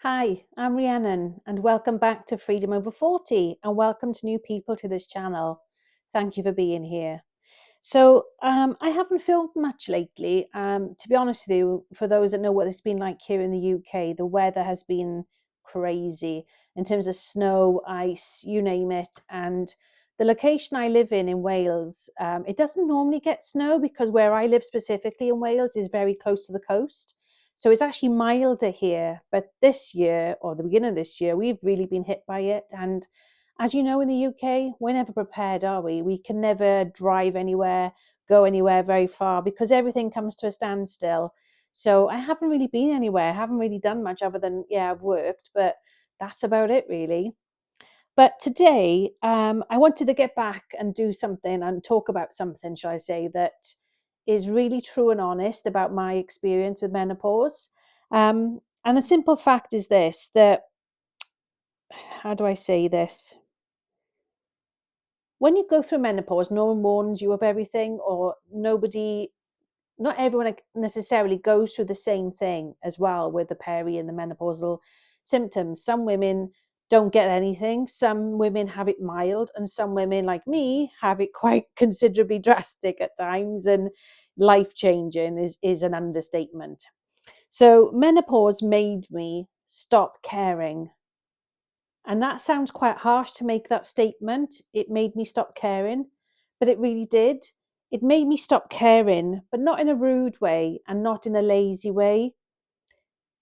Hi, I'm Rhiannon, and welcome back to Freedom Over 40, and welcome to new people to this channel. Thank you for being here. I haven't filmed much lately. To be honest with you, for those that know what it's been like here in the UK, the weather has been crazy in terms of snow, ice, you name it. And the location I live in Wales, it doesn't normally get snow because where I live specifically in Wales is very close to the coast. So it's actually milder here. But this year, or the beginning of this year, we've really been hit by it. And as you know, in the UK, we're never prepared, are we? We can never drive anywhere, go anywhere very far because everything comes to a standstill. So I haven't really been anywhere. I haven't really done much other than, yeah, I've worked, but that's about it really. But today, I wanted to get back and do something and talk about something, shall I say, that is really true and honest about my experience with menopause. And the simple fact is this, that, how do I say this? When you go through menopause, no one warns you of everything, or not everyone necessarily goes through the same thing as well with the peri and the menopausal symptoms. Some women don't get anything, some women have it mild, and some women, like me, have it quite considerably drastic at times, and life changing is an understatement. So, menopause made me stop caring. And that sounds quite harsh to make that statement. It made me stop caring, but it really did. It made me stop caring, but not in a rude way and not in a lazy way.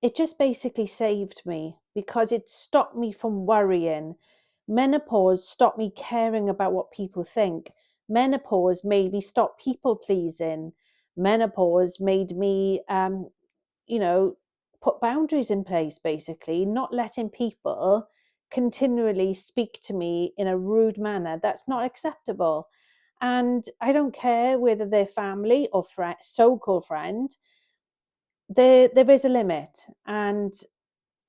It just basically saved me because it stopped me from worrying. Menopause stopped me caring about what people think. Menopause made me stop people pleasing. Menopause made me, you know, put boundaries in place, basically, not letting people continually speak to me in a rude manner. That's not acceptable. And I don't care whether they're family or friend, so-called friend, there is a limit, and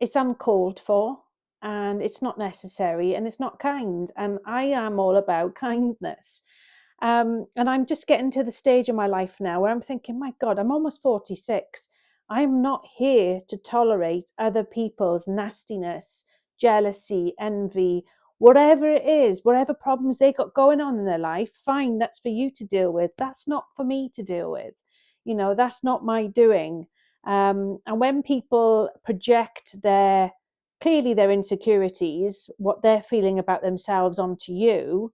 it's uncalled for, and it's not necessary, and it's not kind. And I am all about kindness. And I'm just getting to the stage in my life now where I'm thinking, my God, I'm almost 46. I'm not here to tolerate other people's nastiness, jealousy, envy, whatever it is, whatever problems they got going on in their life. Fine, that's for you to deal with. That's not for me to deal with. That's not my doing. And when people project clearly their insecurities, what they're feeling about themselves onto you,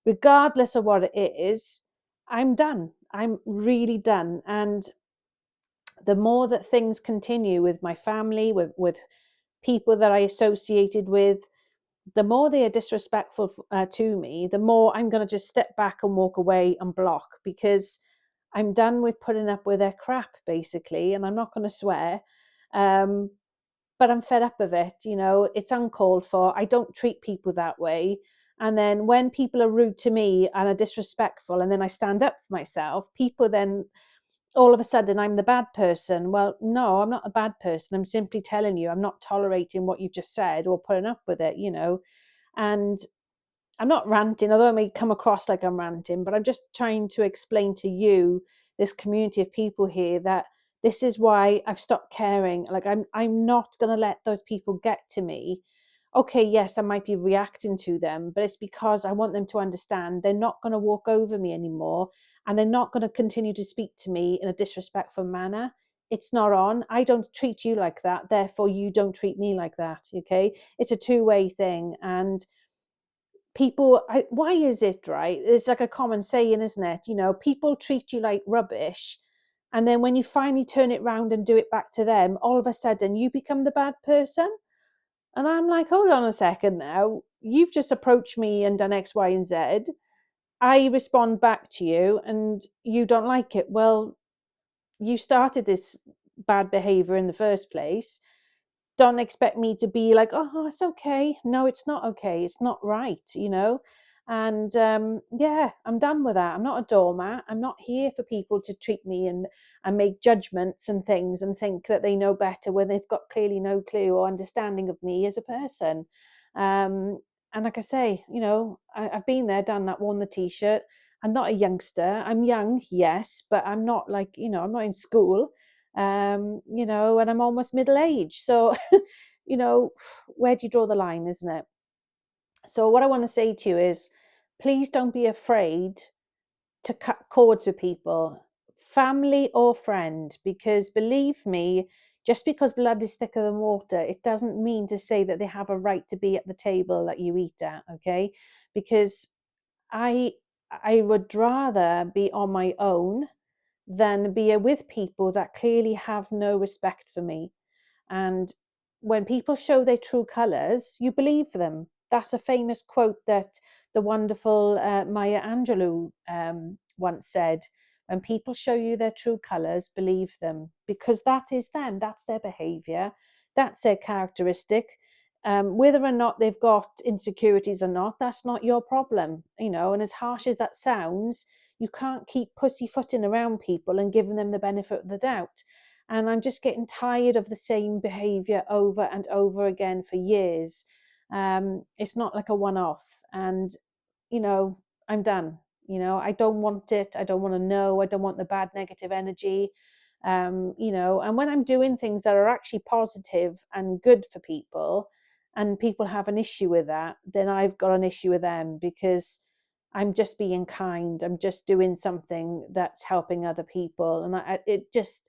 regardless of what it is, I'm done. I'm really done. And the more that things continue with my family, with people that I associated with, the more they are disrespectful to me, the more I'm going to just step back and walk away and block, because I'm done with putting up with their crap, basically. And I'm not going to swear. Um, but I'm fed up of it. It's uncalled for. I don't treat people that way. And then when people are rude to me and are disrespectful, and then I stand up for myself, people then all of a sudden I'm the bad person. Well, no, I'm not a bad person. I'm simply telling you I'm not tolerating what you've just said or putting up with it. And I'm not ranting, although it may come across like I'm ranting, but I'm just trying to explain to you, this community of people here, that this is why I've stopped caring. Like, I'm not going to let those people get to me. Okay, yes, I might be reacting to them, but it's because I want them to understand they're not going to walk over me anymore, and they're not going to continue to speak to me in a disrespectful manner. It's not on. I don't treat you like that, therefore you don't treat me like that. Okay, it's a two-way thing. And why is it, right? It's like a common saying, isn't it? People treat you like rubbish, and then when you finally turn it round and do it back to them, all of a sudden you become the bad person. And I'm like, hold on a second now, you've just approached me and done X, Y, and Z. I respond back to you and you don't like it. Well, you started this bad behavior in the first place. Don't expect me to be like, oh, it's okay. No, it's not okay. It's not right. And yeah, I'm done with that. I'm not a doormat. I'm not here for people to treat me and make judgments and things and think that they know better when they've got clearly no clue or understanding of me as a person. Um, and like I say, I've been there, done that, worn the t-shirt. I'm not a youngster. I'm young, yes, but I'm not I'm not in school, and I'm almost middle age. So, where do you draw the line, isn't it? So what I want to say to you is, please don't be afraid to cut cords with people, family or friend, because believe me, just because blood is thicker than water, it doesn't mean to say that they have a right to be at the table that you eat at, okay? Because I I would rather be on my own than be with people that clearly have no respect for me. And when people show their true colors, you believe them. That's a famous quote that the wonderful Maya Angelou once said. When people show you their true colors, believe them, because that is them. That's their behavior. That's their characteristic. Whether or not they've got insecurities or not, that's not your problem. And as harsh as that sounds, you can't keep pussyfooting around people and giving them the benefit of the doubt. And I'm just getting tired of the same behavior over and over again for years. It's not like a one-off. And, you know, I'm done. I don't want it. I don't want to know. I don't want the bad negative energy. And when I'm doing things that are actually positive and good for people, and people have an issue with that, then I've got an issue with them, because I'm just being kind. I'm just doing something that's helping other people. And it just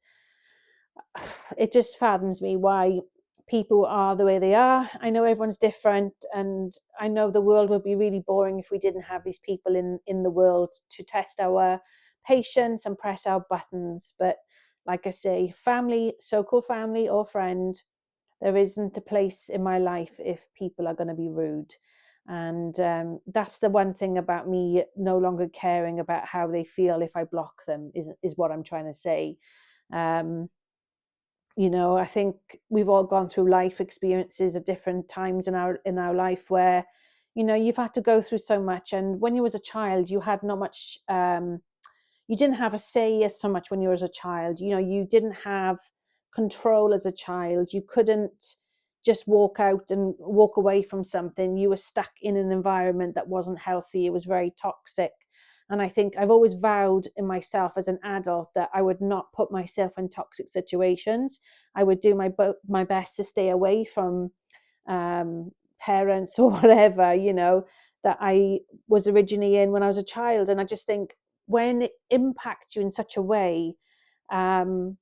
fathers me why people are the way they are. I know everyone's different, and I know the world would be really boring if we didn't have these people in the world to test our patience and press our buttons. But like I say, family, so-called family or friend, there isn't a place in my life if people are going to be rude. And that's the one thing about me no longer caring about how they feel if I block them, is what I'm trying to say. um, I think we've all gone through life experiences at different times in our life where, you've had to go through so much. And when you was a child, you had not much. You didn't have a say as so much when you were as a child. You didn't have control as a child. You couldn't just walk out and walk away from something. You were stuck in an environment that wasn't healthy. It was very toxic. And I think I've always vowed in myself as an adult that I would not put myself in toxic situations. I would do my best to stay away from parents or whatever, that I was originally in when I was a child. And I just think when it impacts you in such a way, um,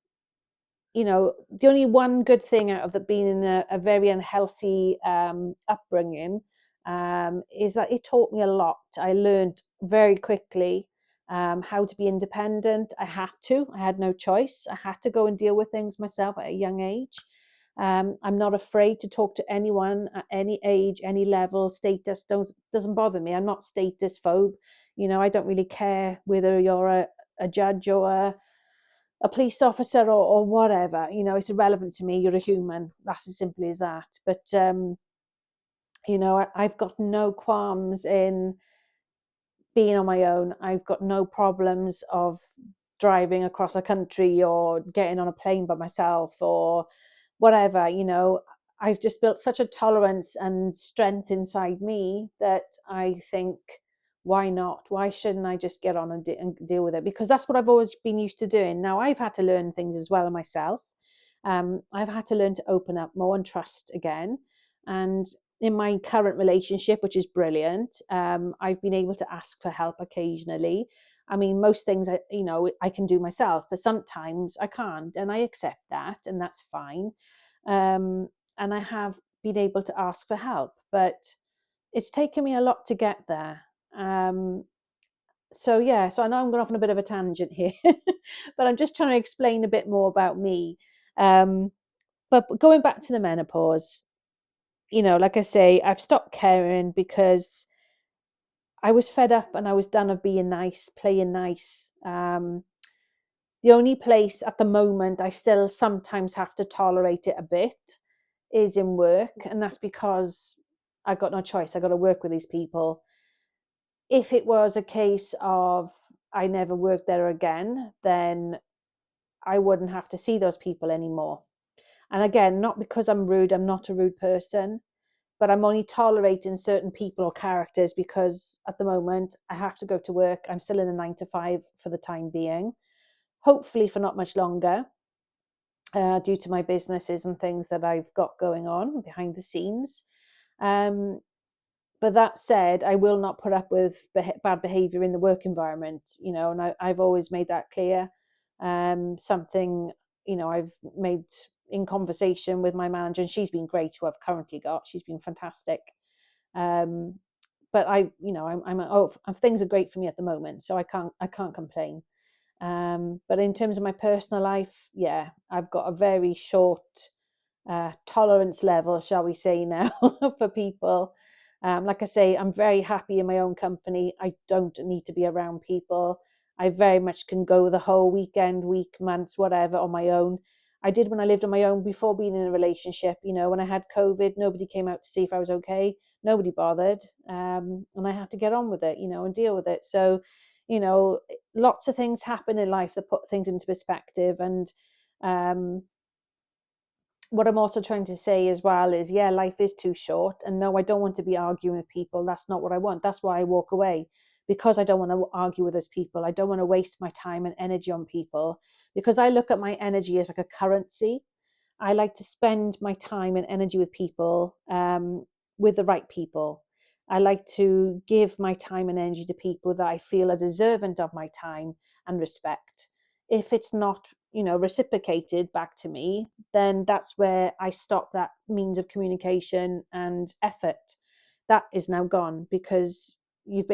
the only one good thing out of that being in a very unhealthy upbringing is that it taught me a lot. I learned very quickly how to be independent. I had no choice. I had to go and deal with things myself at a young age. I'm not afraid to talk to anyone at any age, any level. Status doesn't bother me. I'm not status phobe. I don't really care whether you're a judge or a police officer or whatever. It's irrelevant to me. You're a human. That's as simple as that. But I've got no qualms in being on my own. I've got no problems of driving across a country or getting on a plane by myself or whatever. I've just built such a tolerance and strength inside me that I think, why not? Why shouldn't I just get on and deal with it? Because that's what I've always been used to doing. Now I've had to learn things as well myself. I've had to learn to open up more and trust again. And in my current relationship, which is brilliant, I've been able to ask for help occasionally. I mean, most things I can do myself, but sometimes I can't, and I accept that, and that's fine. And I have been able to ask for help, but it's taken me a lot to get there. So yeah, so I know I'm going off on a bit of a tangent here, but I'm just trying to explain a bit more about me. Um, but going back to the menopause, like I say, I've stopped caring because I was fed up and I was done of being nice, playing nice. The only place at the moment I still sometimes have to tolerate it a bit is in work, and that's because I got no choice. I got to work with these people. If it was a case of I never worked there again, then I wouldn't have to see those people anymore. And again, not because I'm rude, I'm not a rude person, but I'm only tolerating certain people or characters because at the moment I have to go to work. I'm still in a 9 to 5 for the time being, hopefully for not much longer. due to my businesses and things that I've got going on behind the scenes. Um, but that said, I will not put up with bad behavior in the work environment, and I've always made that clear. Something, I've made in conversation with my manager, and she's been great, who I've currently got. She's been fantastic. Um, but things are great for me at the moment, so I can't complain. But in terms of my personal life, yeah, I've got a very short tolerance level, shall we say now, for people. Like I say, I'm very happy in my own company. I don't need to be around people. I very much can go the whole weekend, week, months, whatever on my own. I did when I lived on my own before being in a relationship. When I had COVID, nobody came out to see if I was okay. Nobody bothered. And I had to get on with it, and deal with it. So, lots of things happen in life that put things into perspective. And um, what I'm also trying to say as well is, yeah, life is too short. And no, I don't want to be arguing with people. That's not what I want. That's why I walk away, because I don't want to argue with those people. I don't want to waste my time and energy on people, because I look at my energy as like a currency. I like to spend my time and energy with people, with the right people. I like to give my time and energy to people that I feel are deserving of my time and respect. If it's not, reciprocated back to me, then that's where I stop that means of communication and effort. That is now gone, because you've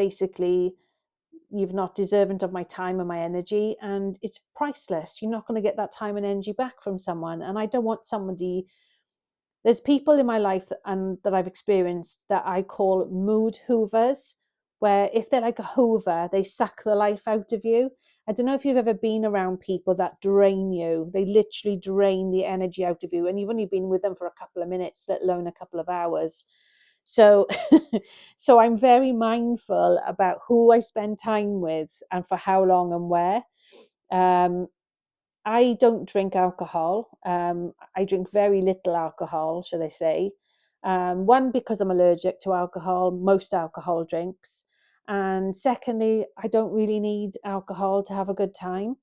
not deserving of my time and my energy, and it's priceless. You're not going to get that time and energy back from someone. And I don't want somebody there's people in my life and that I've experienced that I call mood hoovers, where if they're like a hoover, they suck the life out of you. I don't know if you've ever been around people that drain you. They literally drain the energy out of you, and you've only been with them for a couple of minutes, let alone a couple of hours. So, so I'm very mindful about who I spend time with and for how long and where. Um, I don't drink alcohol. I drink very little alcohol, should I say. One, because I'm allergic to alcohol, most alcohol drinks. And secondly, I don't really need alcohol to have a good time.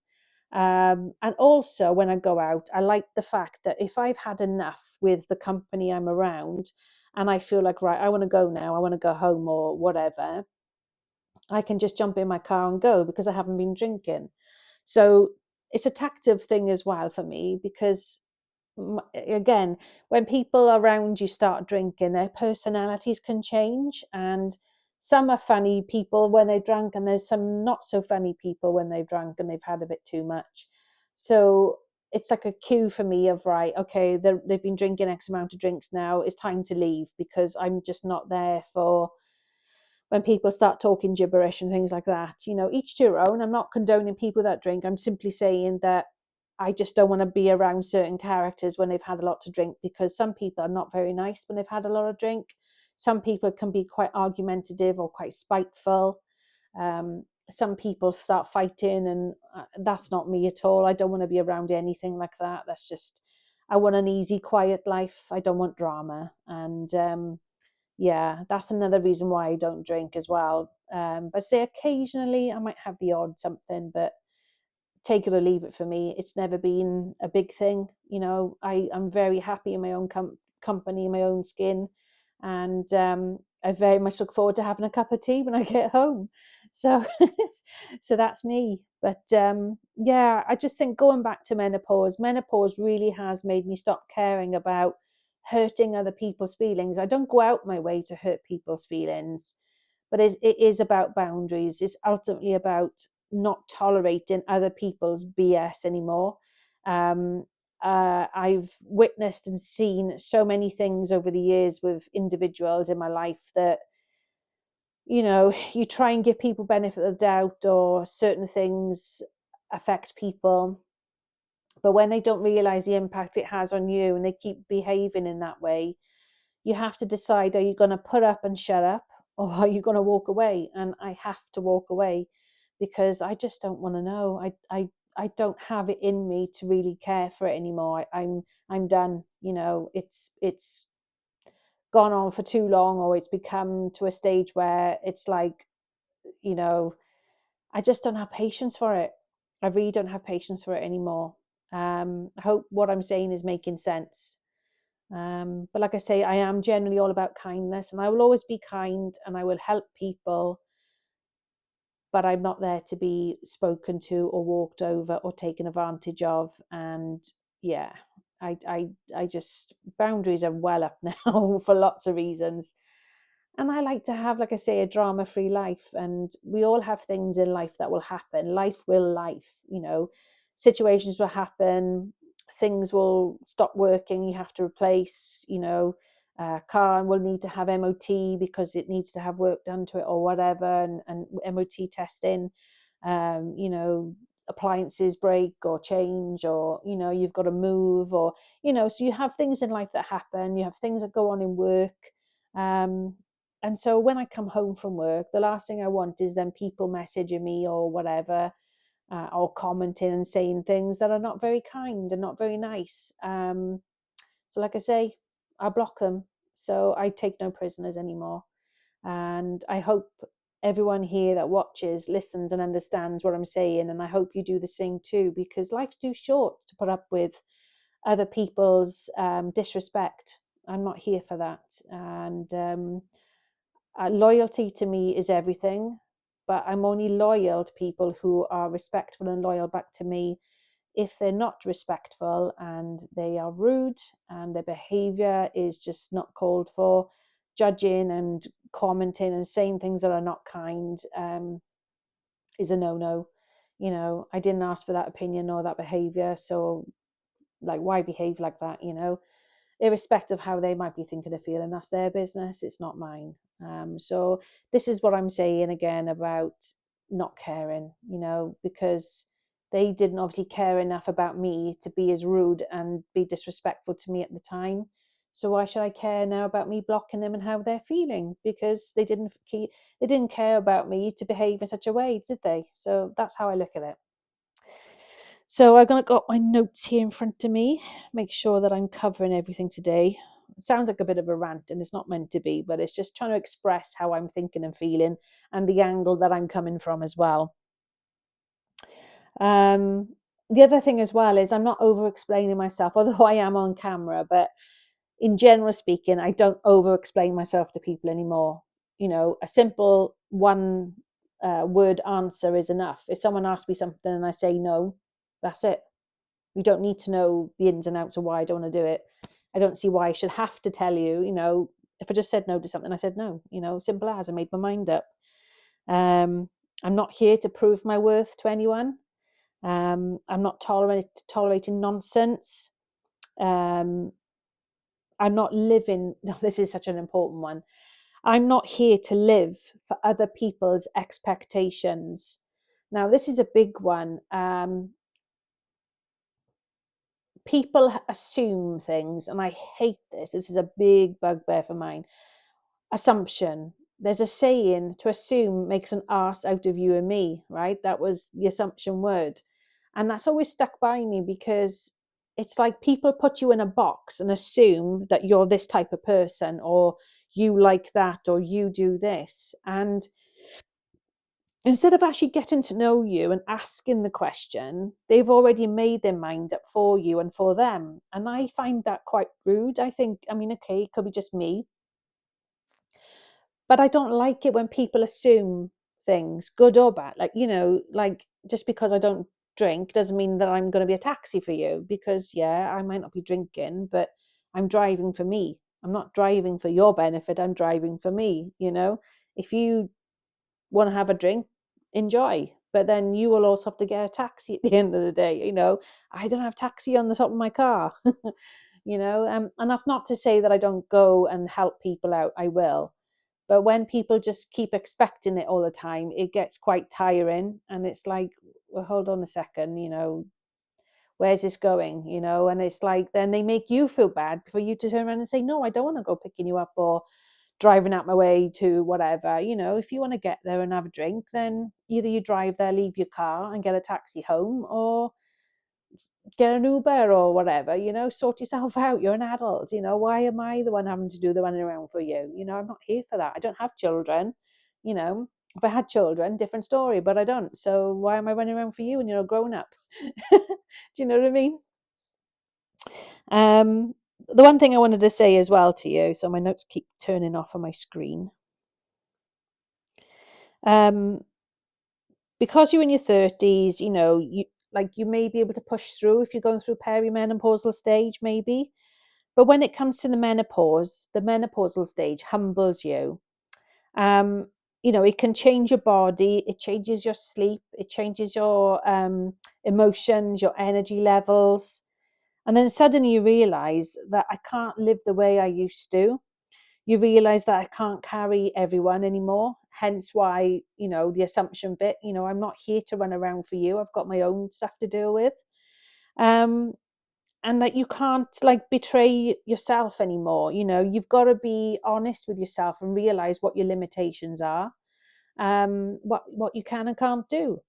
And also, when I go out, I like the fact that if I've had enough with the company I'm around and I feel like, right, I want to go now, I want to go home or whatever, I can just jump in my car and go, because I haven't been drinking. So it's a tactive thing as well for me, because again, when people around you start drinking, their personalities can change, and some are funny people when they drunk, and there's some not so funny people when they've drunk and they've had a bit too much. So it's like a cue for me of, right, okay, they've been drinking X amount of drinks now, it's time to leave, because I'm just not there for when people start talking gibberish and things like that. Each to your own. I'm not condoning people that drink. I'm simply saying that I just don't want to be around certain characters when they've had a lot to drink, because some people are not very nice when they've had a lot of drink. Some people can be quite argumentative or quite spiteful. Some people start fighting, and that's not me at all. I don't want to be around anything like that. I want an easy, quiet life. I don't want drama. And yeah, that's another reason why I don't drink as well. But say occasionally I might have the odd something, but take it or leave it for me. It's never been a big thing. I'm very happy in my own company, my own skin, and I very much look forward to having a cup of tea when I get home. So, so that's me. But yeah, I just think going back to menopause really has made me stop caring about hurting other people's feelings. I don't go out my way to hurt people's feelings, but it is about boundaries. It's ultimately about not tolerating other people's BS anymore. Um, I've witnessed and seen so many things over the years with individuals in my life that, you try and give people benefit of the doubt, or certain things affect people. But when they don't realize the impact it has on you and they keep behaving in that way, you have to decide, are you going to put up and shut up, or are you going to walk away? And I have to walk away, because I just don't want to know. I don't have it in me to really care for it anymore. I'm done. It's gone on for too long, or it's become to a stage where it's like, you know, I just don't have patience for it. I really don't have patience for it anymore. I hope what I'm saying is making sense. But like I say, I am generally all about kindness, and I will always be kind, and I will help people, but I'm not there to be spoken to or walked over or taken advantage of. And yeah, I just, boundaries are well up now for lots of reasons. And I like to have, like I say, a drama-free life. And we all have things in life that will happen. Life will life, situations will happen, things will stop working, you have to replace, car will need to have MOT because it needs to have work done to it or whatever, and MOT testing, appliances break or change, or, you've got to move, or, so you have things in life that happen, you have things that go on in work. Um, and so when I come home from work, the last thing I want is then people messaging me or whatever, or commenting and saying things that are not very kind and not very nice. So like I say, I block them. So I take no prisoners anymore. And I hope everyone here that watches, listens, and understands what I'm saying. And I hope you do the same too, because life's too short to put up with other people's disrespect. I'm not here for that. And loyalty to me is everything, but I'm only loyal to people who are respectful and loyal back to me. If they're not respectful and they are rude and their behavior is just not called for, judging and commenting and saying things that are not kind, is a no-no. I didn't ask for that opinion or that behavior, so like, why behave like that? Irrespective of how they might be thinking or feeling, that's their business, it's not mine. So this is what I'm saying again about not caring, because they didn't obviously care enough about me to be as rude and be disrespectful to me at the time. So why should I care now about me blocking them and how they're feeling? Because they didn't care about me to behave in such a way, did they? So that's how I look at it. So I'm going to got my notes here in front of me, make sure that I'm covering everything today. It sounds like a bit of a rant, and it's not meant to be, but it's just trying to express how I'm thinking and feeling and the angle that I'm coming from as well. Um, the other thing as well is I'm not over explaining myself, although I am on camera, but in general speaking, I don't over explain myself to people anymore. A simple one word answer is enough. If someone asks me something and I say no, that's it. You don't need to know the ins and outs of why I don't want to do it. I don't see why I should have to tell you, if I just said no to something, I said no, simple as, I made my mind up. I'm not here to prove my worth to anyone. I'm not tolerating nonsense. I'm not living, this is such an important one. I'm not here to live for other people's expectations. Now, this is a big one. People assume things, and I hate this. This is a big bugbear for mine. Assumption. There's a saying, to assume makes an arse out of you and me, right? That was the assumption word. And that's always stuck by me, because it's like people put you in a box and assume that you're this type of person, or you like that, or you do this. And instead of actually getting to know you and asking the question, they've already made their mind up for you and for them. And I find that quite rude. Okay, it could be just me, but I don't like it when people assume things, good or bad. Like just because I don't drink doesn't mean that I'm going to be a taxi for you, because, yeah, I might not be drinking, but I'm driving for me. I'm not driving for your benefit. I'm driving for me. If you want to have a drink, enjoy. But then you will also have to get a taxi at the end of the day. I don't have taxi on the top of my car. And that's not to say that I don't go and help people out. I will. But when people just keep expecting it all the time, it gets quite tiring. And it's like, well, hold on a second, where's this going? And it's like, then they make you feel bad for you to turn around and say, no, I don't want to go picking you up or driving out my way to whatever. If you want to get there and have a drink, then either you drive there, leave your car and get a taxi home, or get an Uber or whatever. Sort yourself out. You're an adult. Why am I the one having to do the running around for you? I'm not here for that. I don't have children. If I had children, different story, but I don't. So why am I running around for you when you're a grown up? Do you know what I mean? Um, the one thing I wanted to say as well to you, so my notes keep turning off on my screen. Um, because you're in your 30s, you may be able to push through if you're going through perimenopausal stage, maybe. But when it comes to the menopausal stage humbles you. Um, it can change your body, it changes your sleep, it changes your emotions, your energy levels. And then suddenly you realize that I can't live the way I used to. You realize that I can't carry everyone anymore. Hence why, the assumption bit, I'm not here to run around for you. I've got my own stuff to deal with. Um, and that you can't like betray yourself anymore. You've got to be honest with yourself and realize what your limitations are, what you can and can't do.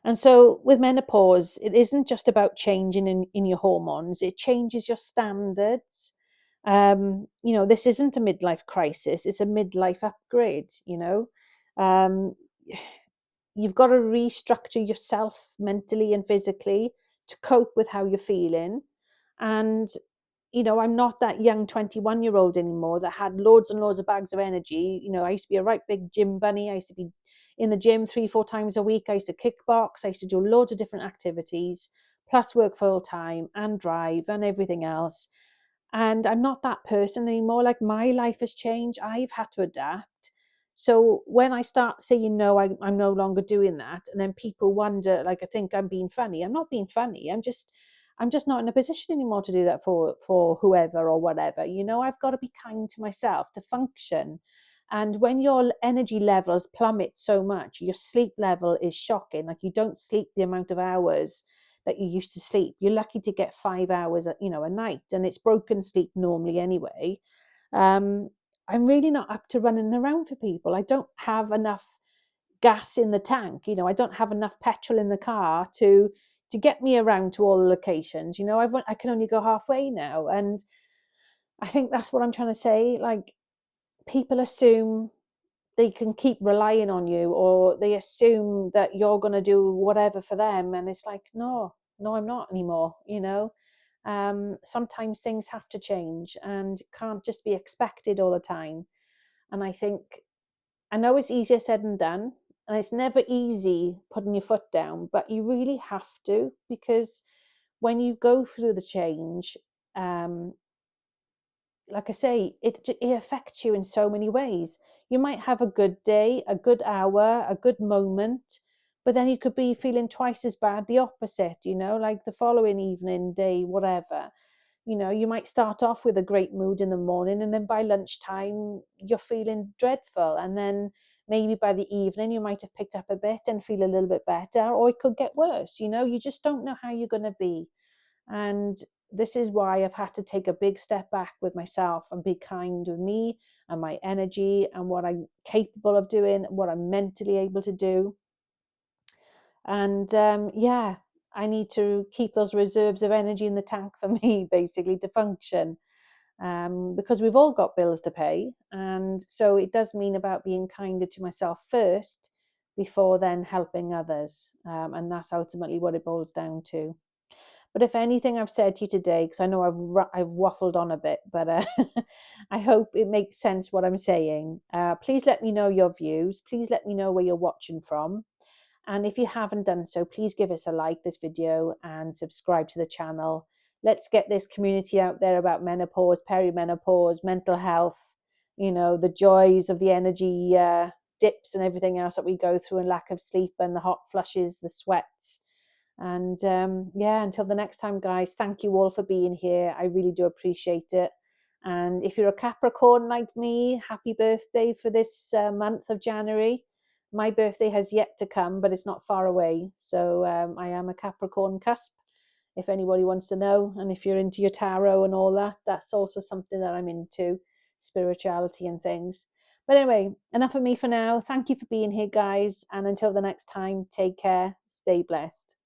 And so with menopause, it isn't just about changing in your hormones, it changes your standards. This isn't a midlife crisis, it's a midlife upgrade. Um, you've got to restructure yourself mentally and physically to cope with how you're feeling. And I'm not that young 21-year-old anymore that had loads and loads of bags of energy. I used to be a right big gym bunny. I used to be in the gym 3-4 times a week. I used to kickbox. I used to do loads of different activities, plus work full time and drive and everything else. And I'm not that person anymore. Like, my life has changed. I've had to adapt. So when I start saying no, I'm no longer doing that, and then people wonder, like, I think I'm being funny. I'm not being funny. I'm just not in a position anymore to do that for whoever or whatever. I've got to be kind to myself to function. And when your energy levels plummet so much, your sleep level is shocking. Like, you don't sleep the amount of hours that you used to sleep. You're lucky to get 5 hours, a night, and it's broken sleep normally anyway. Um, I'm really not up to running around for people. I don't have enough gas in the tank. I don't have enough petrol in the car to get me around to all the locations. I can only go halfway now, and I think that's what I'm trying to say. Like, people assume they can keep relying on you, or they assume that you're going to do whatever for them, and it's like, no, no, I'm not anymore. Sometimes things have to change and can't just be expected all the time. And I know it's easier said than done, and it's never easy putting your foot down, but you really have to, because when you go through the change, um, like I say, it affects you in so many ways. You might have a good day, a good hour, a good moment, but then you could be feeling twice as bad the opposite, like the following evening, day, whatever. You might start off with a great mood in the morning, and then by lunchtime, you're feeling dreadful. And then maybe by the evening, you might have picked up a bit and feel a little bit better, or it could get worse. You just don't know how you're going to be. And this is why I've had to take a big step back with myself and be kind with me and my energy and what I'm capable of doing, what I'm mentally able to do. And yeah, I need to keep those reserves of energy in the tank for me, basically, to function. Because we've all got bills to pay. And so it does mean about being kinder to myself first before then helping others. And that's ultimately what it boils down to. But if anything I've said to you today, because I know I've waffled on a bit, but I hope it makes sense what I'm saying. Please let me know your views. Please let me know where you're watching from. And if you haven't done so, please give us a like this video and subscribe to the channel. Let's get this community out there about menopause, perimenopause, mental health, the joys of the energy dips and everything else that we go through, and lack of sleep and the hot flushes, the sweats. And yeah, until the next time, guys, thank you all for being here. I really do appreciate it. And if you're a Capricorn like me, happy birthday for this month of January. My birthday has yet to come, but it's not far away. So I am a Capricorn cusp, if anybody wants to know. And if you're into your tarot and all that, that's also something that I'm into, spirituality and things. But anyway, enough of me for now. Thank you for being here, guys. And until the next time, take care. Stay blessed.